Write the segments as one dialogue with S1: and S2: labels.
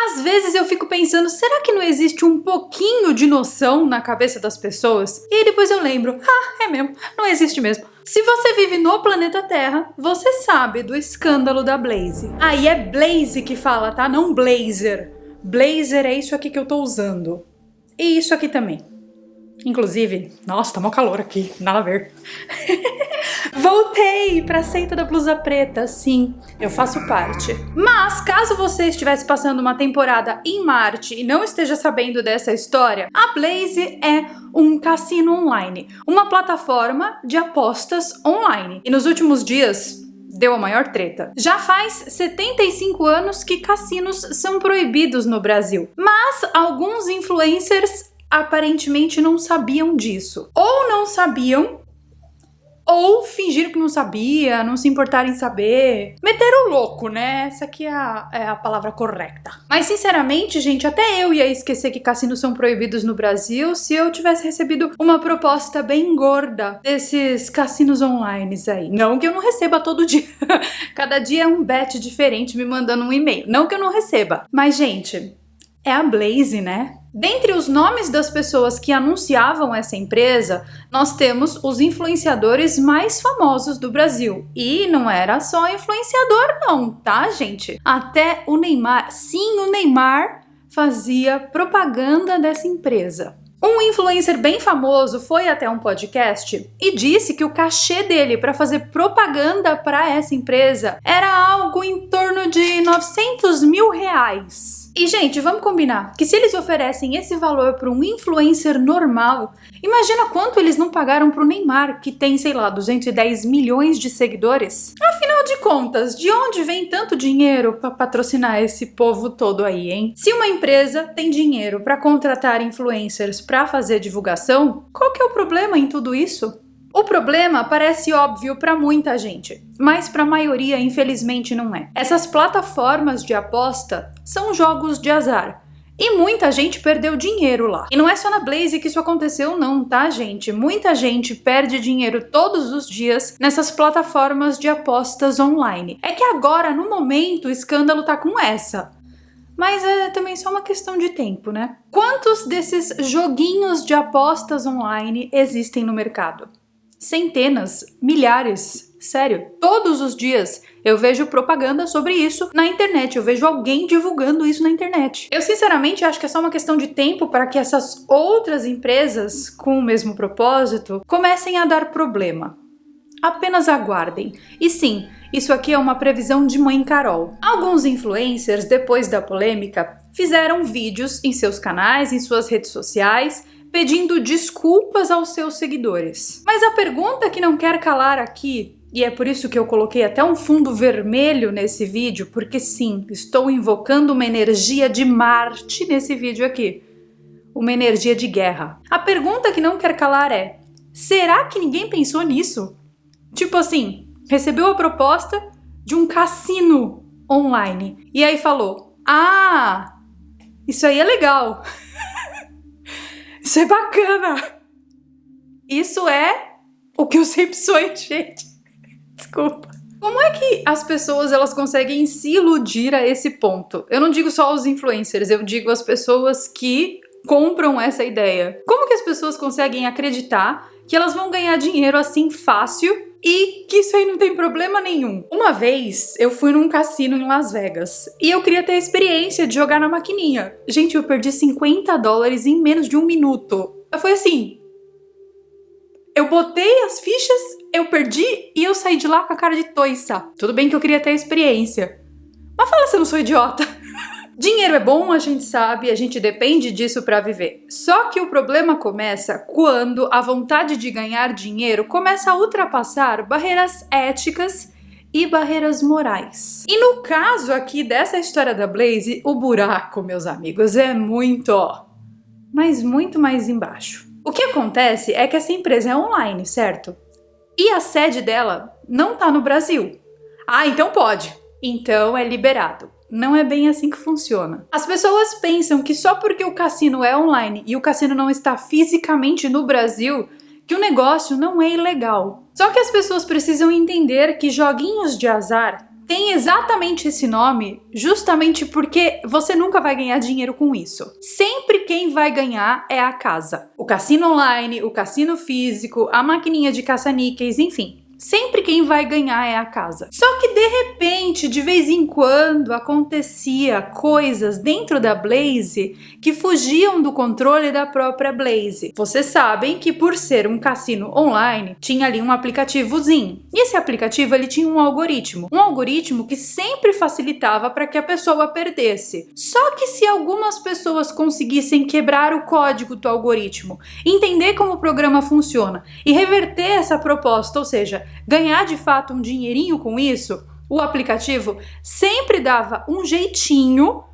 S1: Às vezes eu fico pensando, será que não existe um pouquinho de noção na cabeça das pessoas? E aí depois eu lembro, é mesmo, não existe mesmo. Se você vive no planeta Terra, você sabe do escândalo da Blaze. Aí é Blaze que fala, tá? Não Blazer. Blazer é isso aqui que eu tô usando. E isso aqui também. Inclusive, nossa, tá mó calor aqui, nada a ver. Voltei pra seita da blusa preta, sim, eu faço parte. Mas, caso você estivesse passando uma temporada em Marte e não esteja sabendo dessa história, a Blaze é um cassino online, uma plataforma de apostas online. E nos últimos dias, deu a maior treta. Já faz 75 anos que cassinos são proibidos no Brasil, mas alguns influencers aparentemente não sabiam disso. Ou não sabiam, ou fingiram que não sabia, não se importaram em saber. Meteram o louco, né? Essa aqui é a palavra correta. Mas sinceramente, gente, até eu ia esquecer que cassinos são proibidos no Brasil se eu tivesse recebido uma proposta bem gorda desses cassinos online aí. Não que eu não receba todo dia. Cada dia é um bet diferente me mandando um e-mail. Não que eu não receba. Mas, gente, é a Blaze, né? Dentre os nomes das pessoas que anunciavam essa empresa, nós temos os influenciadores mais famosos do Brasil. E não era só influenciador não, tá, gente? Até o Neymar, sim, o Neymar fazia propaganda dessa empresa. Um influencer bem famoso foi até um podcast e disse que o cachê dele para fazer propaganda para essa empresa era algo em torno de 900 mil reais. E, gente, vamos combinar que se eles oferecem esse valor para um influencer normal, imagina quanto eles não pagaram para o Neymar, que tem, sei lá, 210 milhões de seguidores. Afinal de contas, de onde vem tanto dinheiro para patrocinar esse povo todo aí, hein? Se uma empresa tem dinheiro para contratar influencers para fazer divulgação, qual que é o problema em tudo isso? O problema parece óbvio para muita gente, mas para a maioria, infelizmente, não é. Essas plataformas de aposta são jogos de azar. E muita gente perdeu dinheiro lá. E não é só na Blaze que isso aconteceu não, tá, gente? Muita gente perde dinheiro todos os dias nessas plataformas de apostas online. É que agora, no momento, o escândalo tá com essa. Mas é também só uma questão de tempo, né? Quantos desses joguinhos de apostas online existem no mercado? Centenas, milhares, sério, todos os dias eu vejo propaganda sobre isso na internet, eu vejo alguém divulgando isso na internet. Eu sinceramente acho que é só uma questão de tempo para que essas outras empresas com o mesmo propósito comecem a dar problema. Apenas aguardem. E sim, isso aqui é uma previsão de Mãe Carol. Alguns influencers, depois da polêmica, fizeram vídeos em seus canais, em suas redes sociais, pedindo desculpas aos seus seguidores. Mas a pergunta que não quer calar aqui, e é por isso que eu coloquei até um fundo vermelho nesse vídeo, porque sim, estou invocando uma energia de Marte nesse vídeo aqui. Uma energia de guerra. A pergunta que não quer calar é: será que ninguém pensou nisso? Tipo assim, recebeu a proposta de um cassino online e aí falou: ah, isso aí é legal. Isso é bacana. Isso é o que eu sempre sonhei, gente. Desculpa. Como é que as pessoas elas conseguem se iludir a esse ponto? Eu não digo só os influencers, eu digo as pessoas que compram essa ideia. Como que as pessoas conseguem acreditar que elas vão ganhar dinheiro assim fácil e que isso aí não tem problema nenhum? Uma vez eu fui num cassino em Las Vegas e eu queria ter a experiência de jogar na maquininha. Gente, eu perdi $50 em menos de 1 minuto. Foi assim, eu botei as fichas, eu perdi e eu saí de lá com a cara de toiça. Tudo bem que eu queria ter a experiência, mas fala se eu não sou idiota. Dinheiro é bom, a gente sabe, a gente depende disso para viver. Só que o problema começa quando a vontade de ganhar dinheiro começa a ultrapassar barreiras éticas e barreiras morais. E no caso aqui dessa história da Blaze, o buraco, meus amigos, é muito, mas muito mais embaixo. O que acontece é que essa empresa é online, certo? E a sede dela não tá no Brasil. Ah, então pode. Então é liberado. Não é bem assim que funciona. As pessoas pensam que só porque o cassino é online e o cassino não está fisicamente no Brasil, que o negócio não é ilegal. Só que as pessoas precisam entender que joguinhos de azar tem exatamente esse nome justamente porque você nunca vai ganhar dinheiro com isso. Sempre quem vai ganhar é a casa. O cassino online, o cassino físico, a maquininha de caça-níqueis, enfim. Sempre quem vai ganhar é a casa. Só que de repente, de vez em quando, acontecia coisas dentro da Blaze que fugiam do controle da própria Blaze. Vocês sabem que por ser um cassino online, tinha ali um aplicativozinho. E esse aplicativo ele tinha um algoritmo que sempre facilitava para que a pessoa perdesse. Só que se algumas pessoas conseguissem quebrar o código do algoritmo, entender como o programa funciona e reverter essa proposta, ou seja, ganhar de fato um dinheirinho com isso, o aplicativo sempre dava um jeitinho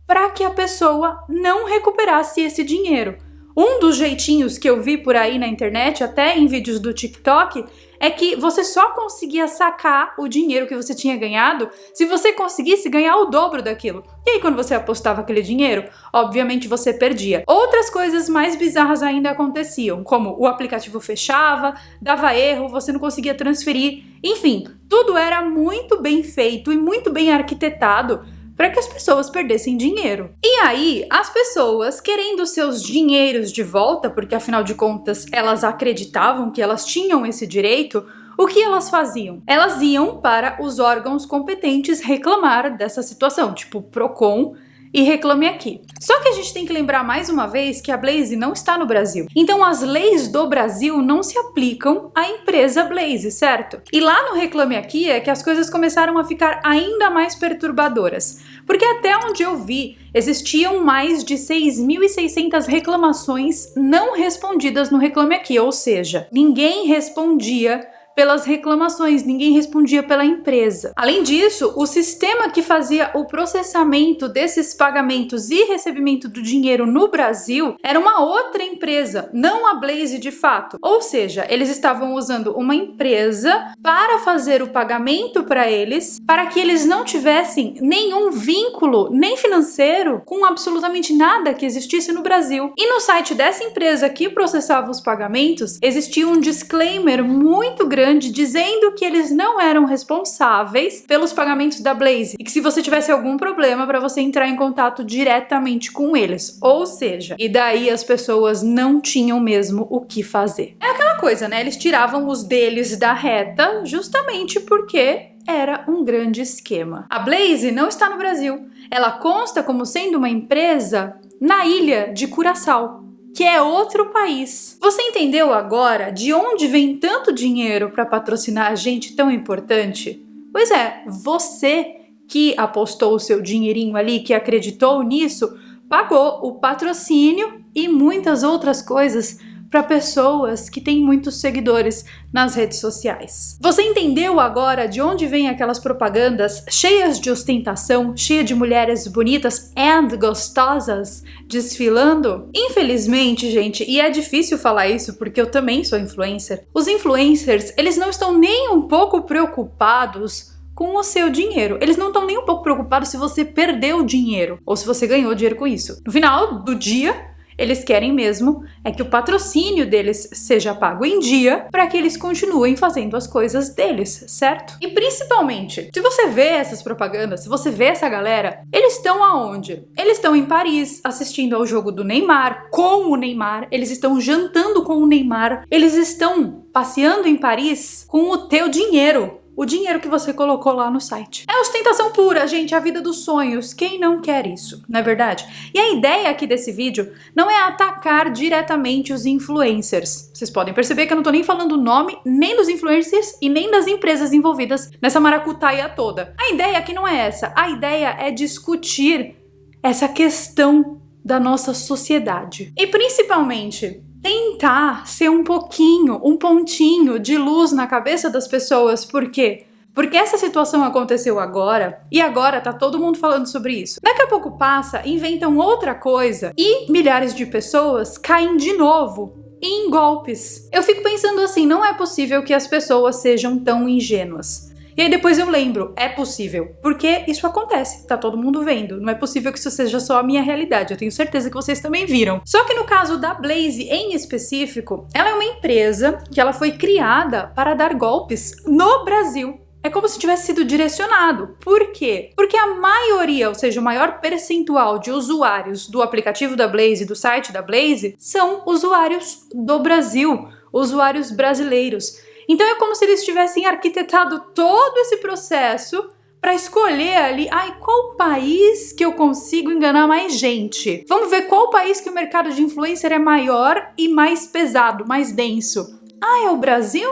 S1: para que a pessoa não recuperasse esse dinheiro. Um dos jeitinhos que eu vi por aí na internet, até em vídeos do TikTok, é que você só conseguia sacar o dinheiro que você tinha ganhado se você conseguisse ganhar o dobro daquilo. E aí, quando você apostava aquele dinheiro, obviamente você perdia. Outras coisas mais bizarras ainda aconteciam, como o aplicativo fechava, dava erro, você não conseguia transferir. Enfim, tudo era muito bem feito e muito bem arquitetado para que as pessoas perdessem dinheiro. E aí, as pessoas, querendo seus dinheiros de volta, porque afinal de contas elas acreditavam que elas tinham esse direito, o que elas faziam? Elas iam para os órgãos competentes reclamar dessa situação, tipo Procon e Reclame Aqui. Só que a gente tem que lembrar mais uma vez que a Blaze não está no Brasil. Então as leis do Brasil não se aplicam à empresa Blaze, certo? E lá no Reclame Aqui é que as coisas começaram a ficar ainda mais perturbadoras. Porque até onde eu vi, existiam mais de 6.600 reclamações não respondidas no Reclame Aqui, ou seja, ninguém respondia pelas reclamações, ninguém respondia pela empresa. Além disso, o sistema que fazia o processamento desses pagamentos e recebimento do dinheiro no Brasil era uma outra empresa, não a Blaze de fato. Ou seja, eles estavam usando uma empresa para fazer o pagamento para eles, para que eles não tivessem nenhum vínculo, nem financeiro, com absolutamente nada que existisse no Brasil. E no site dessa empresa que processava os pagamentos, existia um disclaimer muito grande dizendo que eles não eram responsáveis pelos pagamentos da Blaze e que se você tivesse algum problema para você entrar em contato diretamente com eles, ou seja, e daí as pessoas não tinham mesmo o que fazer. É aquela coisa, né? Eles tiravam os deles da reta justamente porque era um grande esquema. A Blaze não está no Brasil. Ela consta como sendo uma empresa na ilha de Curaçao, que é outro país. Você entendeu agora de onde vem tanto dinheiro para patrocinar a gente tão importante? Pois é, você que apostou o seu dinheirinho ali, que acreditou nisso, pagou o patrocínio e muitas outras coisas para pessoas que têm muitos seguidores nas redes sociais. Você entendeu agora de onde vêm aquelas propagandas cheias de ostentação, cheias de mulheres bonitas e gostosas desfilando? Infelizmente, gente, e é difícil falar isso porque eu também sou influencer, os influencers, eles não estão nem um pouco preocupados com o seu dinheiro. Eles não estão nem um pouco preocupados se você perdeu dinheiro ou se você ganhou dinheiro com isso. No final do dia, eles querem mesmo é que o patrocínio deles seja pago em dia para que eles continuem fazendo as coisas deles, certo? E principalmente, se você vê essas propagandas, se você vê essa galera, eles estão aonde? Eles estão em Paris assistindo ao jogo do Neymar, com o Neymar, eles estão jantando com o Neymar, eles estão passeando em Paris com o teu dinheiro. O dinheiro que você colocou lá no site. É ostentação pura, gente, a vida dos sonhos. Quem não quer isso, não é verdade? E a ideia aqui desse vídeo não é atacar diretamente os influencers. Vocês podem perceber que eu não tô nem falando o nome nem dos influencers e nem das empresas envolvidas nessa maracutaia toda. A ideia aqui não é essa. A ideia é discutir essa questão da nossa sociedade. E principalmente tentar ser um pontinho de luz na cabeça das pessoas. Por quê? Porque essa situação aconteceu agora e agora tá todo mundo falando sobre isso. Daqui a pouco passa, inventam outra coisa e milhares de pessoas caem de novo em golpes. Eu fico pensando assim, não é possível que as pessoas sejam tão ingênuas. E aí depois eu lembro, é possível, porque isso acontece, tá todo mundo vendo, não é possível que isso seja só a minha realidade, eu tenho certeza que vocês também viram. Só que no caso da Blaze em específico, ela é uma empresa que ela foi criada para dar golpes no Brasil. É como se tivesse sido direcionado. Por quê? Porque a maioria, ou seja, o maior percentual de usuários do aplicativo da Blaze, do site da Blaze, são usuários do Brasil, usuários brasileiros. Então é como se eles tivessem arquitetado todo esse processo para escolher ali, qual país que eu consigo enganar mais gente? Vamos ver qual país que o mercado de influencer é maior e mais pesado, mais denso. É o Brasil?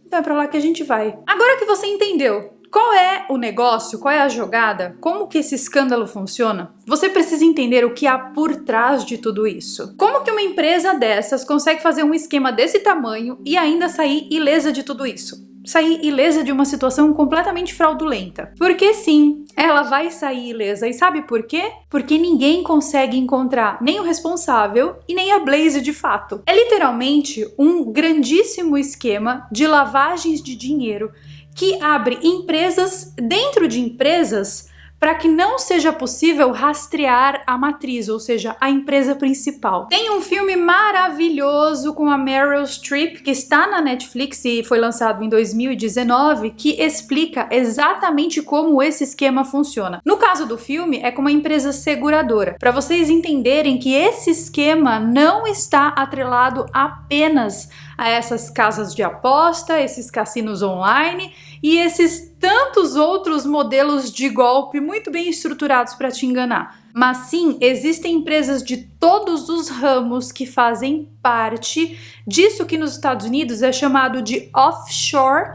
S1: Então é pra lá que a gente vai. Agora que você entendeu qual é o negócio, qual é a jogada, como que esse escândalo funciona, você precisa entender o que há por trás de tudo isso. Como que uma empresa dessas consegue fazer um esquema desse tamanho e ainda sair ilesa de tudo isso? Sair ilesa de uma situação completamente fraudulenta. Porque sim, ela vai sair ilesa. E sabe por quê? Porque ninguém consegue encontrar nem o responsável e nem a Blaze de fato. É literalmente um grandíssimo esquema de lavagens de dinheiro que abre empresas dentro de empresas para que não seja possível rastrear a matriz, ou seja, a empresa principal. Tem um filme maravilhoso com a Meryl Streep, que está na Netflix e foi lançado em 2019, que explica exatamente como esse esquema funciona. No caso do filme, é com uma empresa seguradora, para vocês entenderem que esse esquema não está atrelado apenas a essas casas de aposta, esses cassinos online e esses tantos outros modelos de golpe muito bem estruturados para te enganar. Mas sim, existem empresas de todos os ramos que fazem parte disso que nos Estados Unidos é chamado de offshore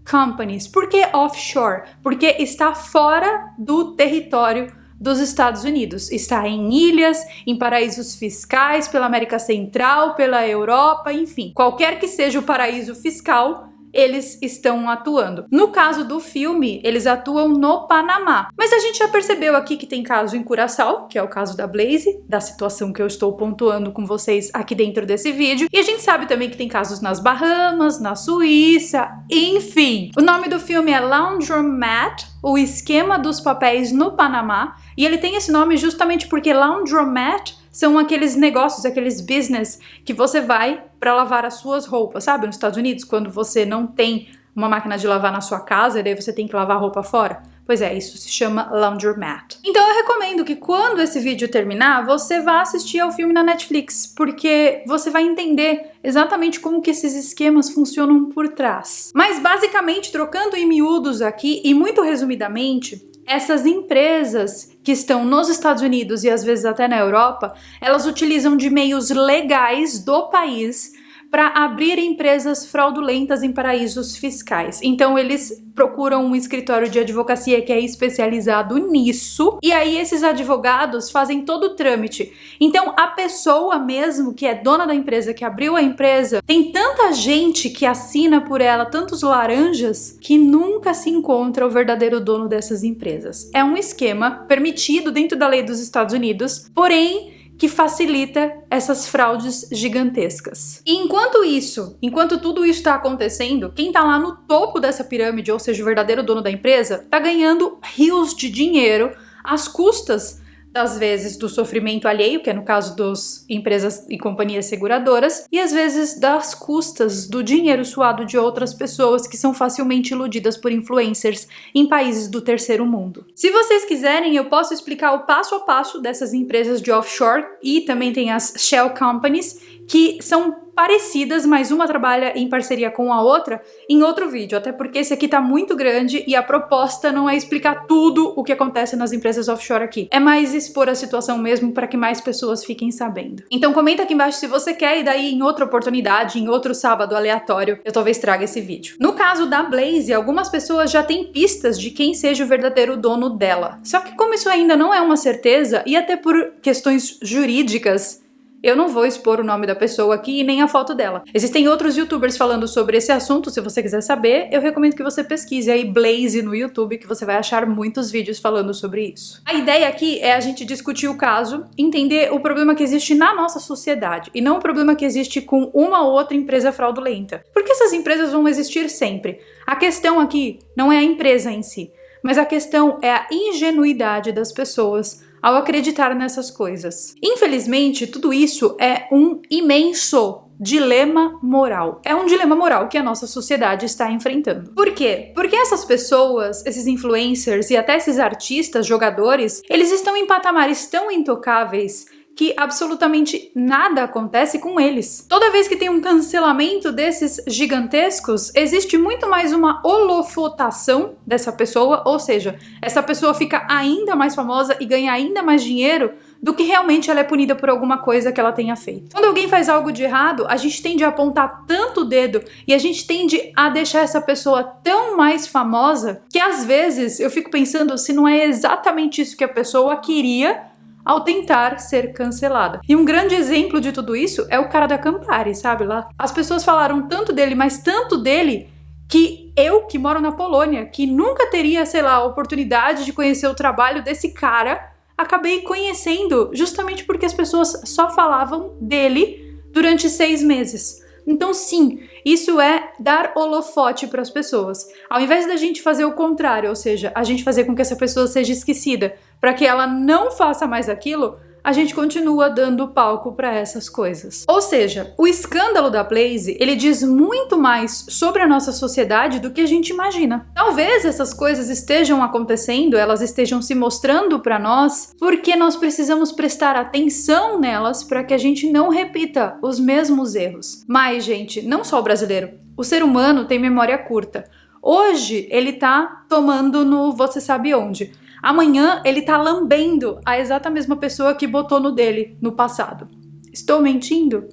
S1: companies. Por que offshore? Porque está fora do território dos Estados Unidos. Está em ilhas, em paraísos fiscais, pela América Central, pela Europa, enfim. Qualquer que seja o paraíso fiscal, eles estão atuando. No caso do filme, eles atuam no Panamá. Mas a gente já percebeu aqui que tem caso em Curaçao, que é o caso da Blaze, da situação que eu estou pontuando com vocês aqui dentro desse vídeo. E a gente sabe também que tem casos nas Bahamas, na Suíça, enfim. O nome do filme é Laundromat, o esquema dos papéis no Panamá. E ele tem esse nome justamente porque laundromat são aqueles negócios, aqueles business que você vai para lavar as suas roupas, sabe? Nos Estados Unidos, quando você não tem uma máquina de lavar na sua casa e daí você tem que lavar a roupa fora. Pois é, isso se chama laundromat. Então eu recomendo que quando esse vídeo terminar, você vá assistir ao filme na Netflix, porque você vai entender exatamente como que esses esquemas funcionam por trás. Mas basicamente, trocando em miúdos aqui e muito resumidamente, essas empresas que estão nos Estados Unidos e às vezes até na Europa, elas utilizam de meios legais do país para abrir empresas fraudulentas em paraísos fiscais. Então eles procuram um escritório de advocacia que é especializado nisso, e aí esses advogados fazem todo o trâmite. Então a pessoa mesmo que é dona da empresa, que abriu a empresa, tem tanta gente que assina por ela, tantos laranjas, que nunca se encontra o verdadeiro dono dessas empresas. É um esquema permitido dentro da lei dos Estados Unidos, porém que facilita essas fraudes gigantescas. E enquanto tudo isso está acontecendo, quem está lá no topo dessa pirâmide, ou seja, o verdadeiro dono da empresa, está ganhando rios de dinheiro às custas, às vezes, do sofrimento alheio, que é no caso das empresas e companhias seguradoras, e às vezes das custas do dinheiro suado de outras pessoas que são facilmente iludidas por influencers em países do terceiro mundo. Se vocês quiserem, eu posso explicar o passo a passo dessas empresas de offshore, e também tem as shell companies, que são parecidas, mas uma trabalha em parceria com a outra, em outro vídeo, até porque esse aqui tá muito grande e a proposta não é explicar tudo o que acontece nas empresas offshore aqui. É mais expor a situação mesmo para que mais pessoas fiquem sabendo. Então comenta aqui embaixo se você quer, e daí em outra oportunidade, em outro sábado aleatório, eu talvez traga esse vídeo. No caso da Blaze, algumas pessoas já têm pistas de quem seja o verdadeiro dono dela. Só que como isso ainda não é uma certeza, e até por questões jurídicas, eu não vou expor o nome da pessoa aqui e nem a foto dela. Existem outros youtubers falando sobre esse assunto, se você quiser saber, eu recomendo que você pesquise aí Blaze no YouTube, que você vai achar muitos vídeos falando sobre isso. A ideia aqui é a gente discutir o caso, entender o problema que existe na nossa sociedade, e não o problema que existe com uma ou outra empresa fraudulenta. Porque essas empresas vão existir sempre. A questão aqui não é a empresa em si, mas a questão é a ingenuidade das pessoas ao acreditar nessas coisas. Infelizmente, tudo isso é um imenso dilema moral. É um dilema moral que a nossa sociedade está enfrentando. Por quê? Porque essas pessoas, esses influencers e até esses artistas, jogadores, eles estão em patamares tão intocáveis que absolutamente nada acontece com eles. Toda vez que tem um cancelamento desses gigantescos, existe muito mais uma holofotação dessa pessoa, ou seja, essa pessoa fica ainda mais famosa e ganha ainda mais dinheiro do que realmente ela é punida por alguma coisa que ela tenha feito. Quando alguém faz algo de errado, a gente tende a apontar tanto o dedo e a gente tende a deixar essa pessoa tão mais famosa que às vezes eu fico pensando se não é exatamente isso que a pessoa queria ao tentar ser cancelada. E um grande exemplo de tudo isso é o cara da Campari, sabe lá? As pessoas falaram tanto dele, mas tanto dele, que eu, que moro na Polônia, que nunca teria, sei lá, a oportunidade de conhecer o trabalho desse cara, acabei conhecendo justamente porque as pessoas só falavam dele durante 6 meses. Então sim, isso é dar holofote para as pessoas. Ao invés da gente fazer o contrário, ou seja, a gente fazer com que essa pessoa seja esquecida, para que ela não faça mais aquilo, a gente continua dando palco para essas coisas. Ou seja, o escândalo da Blaze, ele diz muito mais sobre a nossa sociedade do que a gente imagina. Talvez essas coisas estejam acontecendo, elas estejam se mostrando para nós, porque nós precisamos prestar atenção nelas para que a gente não repita os mesmos erros. Mas, gente, não só o brasileiro, o ser humano tem memória curta. Hoje ele tá tomando no você sabe onde. Amanhã ele tá lambendo a exata mesma pessoa que botou no dele no passado. Estou mentindo?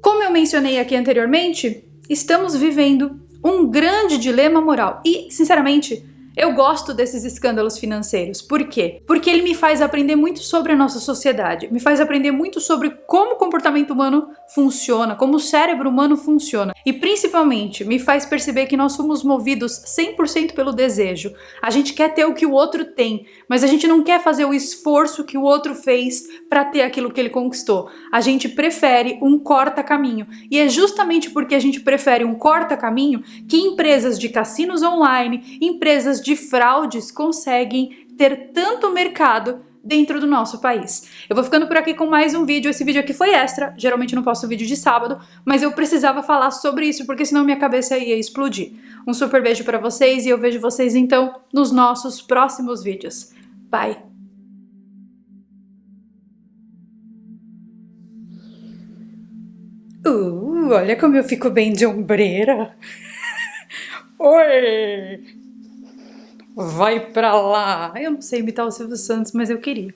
S1: Como eu mencionei aqui anteriormente, estamos vivendo um grande dilema moral. E, sinceramente, eu gosto desses escândalos financeiros. Por quê? Porque ele me faz aprender muito sobre a nossa sociedade, me faz aprender muito sobre como o comportamento humano funciona, como o cérebro humano funciona. E principalmente me faz perceber que nós somos movidos 100% pelo desejo. A gente quer ter o que o outro tem, mas a gente não quer fazer o esforço que o outro fez para ter aquilo que ele conquistou. A gente prefere um corta-caminho. E é justamente porque a gente prefere um corta-caminho que empresas de cassinos online, empresas de fraudes conseguem ter tanto mercado dentro do nosso país. Eu vou ficando por aqui com mais um vídeo. Esse vídeo aqui foi extra, geralmente eu não posto vídeo de sábado, mas eu precisava falar sobre isso porque senão minha cabeça ia explodir. Um super beijo pra vocês e eu vejo vocês então nos nossos próximos vídeos. Bye! Olha como eu fico bem de ombreira. Oi! Vai pra lá! Eu não sei imitar o Silvio Santos, mas eu queria.